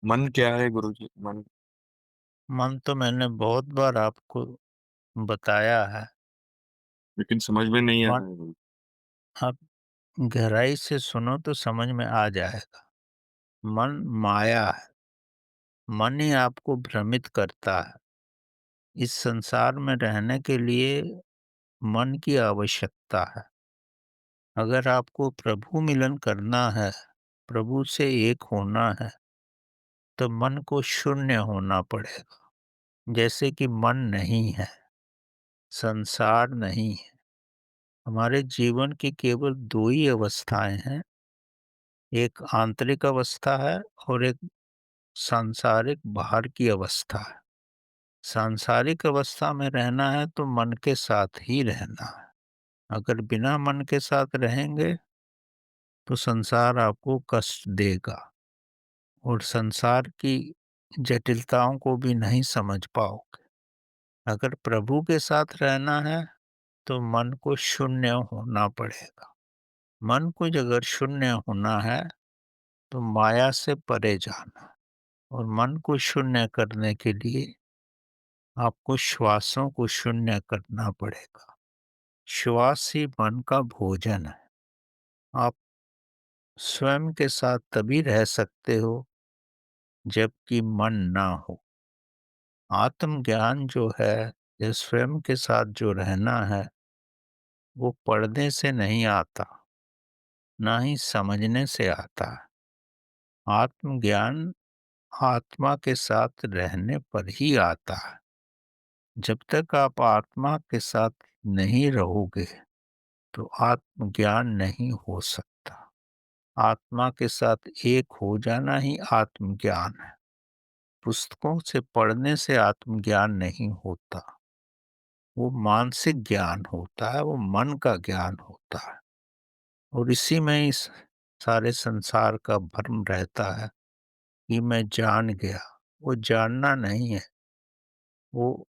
मन क्या है गुरुजी? मन मन तो मैंने बहुत बार आपको बताया है। लेकिन समझ में नहीं आ मन रहा है गुरु। आप गहराई से सुनो तो समझ में आ जाएगा। मन माया है। मन ही आपको भ्रमित करता है। इस संसार में रहने के लिए मन की आवश्यकता है। अगर आपको प्रभु मिलन करना है, प्रभु से एक होना है, तो मन को शून्य होना पड़ेगा। जैसे कि मन नहीं है, संसार नहीं है। हमारे जीवन की केवल 2 ही अवस्थाएँ हैं, एक आंतरिक अवस्था है और एक सांसारिक बाहर की अवस्था है। सांसारिक अवस्था में रहना है तो मन के साथ ही रहना है। अगर बिना मन के साथ रहेंगे तो संसार आपको कष्ट देगा और संसार की जटिलताओं को भी नहीं समझ पाओगे। अगर प्रभु के साथ रहना है तो मन को शून्य होना पड़ेगा। मन को अगर शून्य होना है तो माया से परे जाना, और मन को शून्य करने के लिए आपको श्वासों को शून्य करना पड़ेगा। श्वास ही मन का भोजन है। आप स्वयं के साथ तभी रह सकते हो जबकि मन ना हो। आत्मज्ञान जो है, या स्वयं के साथ जो रहना है, वो पढ़ने से नहीं आता, ना ही समझने से आता है। आत्मज्ञान आत्मा के साथ रहने पर ही आता है। जब तक आप आत्मा के साथ नहीं रहोगे, तो आत्मज्ञान नहीं हो सकता। आत्मा के साथ एक हो जाना ही आत्मज्ञान है। पुस्तकों से पढ़ने से आत्मज्ञान नहीं होता। वो मानसिक ज्ञान होता है, वो मन का ज्ञान होता है। और इसी में इस सारे संसार का भ्रम रहता है कि मैं जान गया। वो जानना नहीं है, वो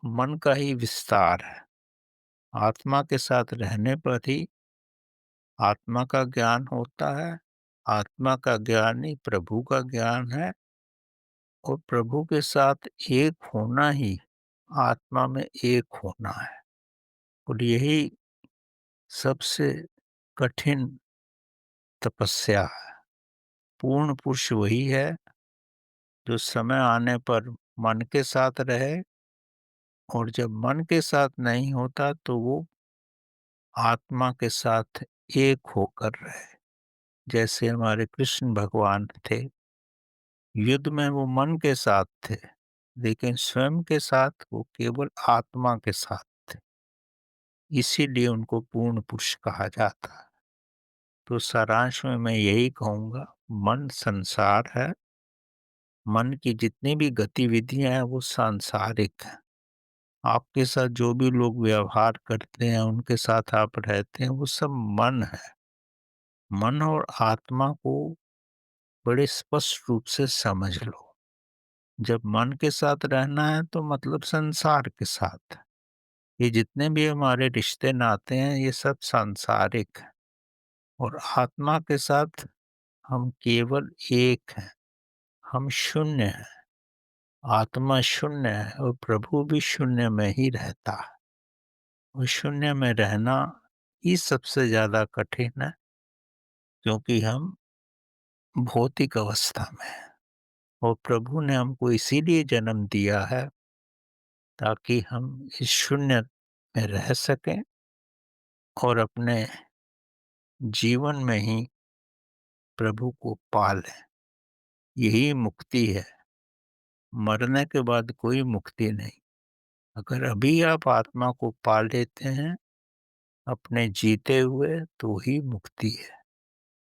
मन का ही विस्तार है। आत्मा के साथ रहने पर ही आत्मा का ज्ञान होता है। आत्मा का ज्ञान ही प्रभु का ज्ञान है, और प्रभु के साथ एक होना ही आत्मा में एक होना है। और यही सबसे कठिन तपस्या है। पूर्ण पुरुष वही है जो समय आने पर मन के साथ रहे, और जब मन के साथ नहीं होता तो वो आत्मा के साथ एक होकर रहे। जैसे हमारे कृष्ण भगवान थे, युद्ध में वो मन के साथ थे, लेकिन स्वयं के साथ वो केवल आत्मा के साथ थे। इसीलिए उनको पूर्ण पुरुष कहा जाता है। तो सारांश में मैं यही कहूँगा, मन संसार है। मन की जितनी भी गतिविधियाँ हैं वो सांसारिक हैं। आपके साथ जो भी लोग व्यवहार करते हैं, उनके साथ आप रहते हैं, वो सब मन है। मन और आत्मा को बड़े स्पष्ट रूप से समझ लो। जब मन के साथ रहना है तो मतलब संसार के साथ। ये जितने भी हमारे रिश्ते नाते हैं, ये सब सांसारिक हैं। और आत्मा के साथ हम केवल एक हैं, हम शून्य हैं। आत्मा शून्य है और प्रभु भी शून्य में ही रहता है। और शून्य में रहना ही सबसे ज्यादा कठिन है, क्योंकि हम भौतिक अवस्था में हैं। और प्रभु ने हमको इसीलिए जन्म दिया है, ताकि हम इस शून्य में रह सकें और अपने जीवन में ही प्रभु को पा लें। यही मुक्ति है। मरने के बाद कोई मुक्ति नहीं। अगर अभी आप आत्मा को पा लेते हैं अपने जीते हुए, तो ही मुक्ति है।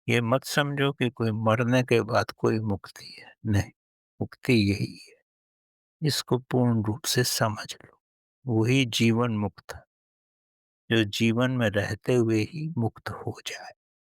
ये मत समझो कि कोई मरने के बाद कोई मुक्ति है, नहीं। मुक्ति यही है। इसको पूर्ण रूप से समझ लो। वही जीवन मुक्त है, जो जीवन में रहते हुए ही मुक्त हो जाए।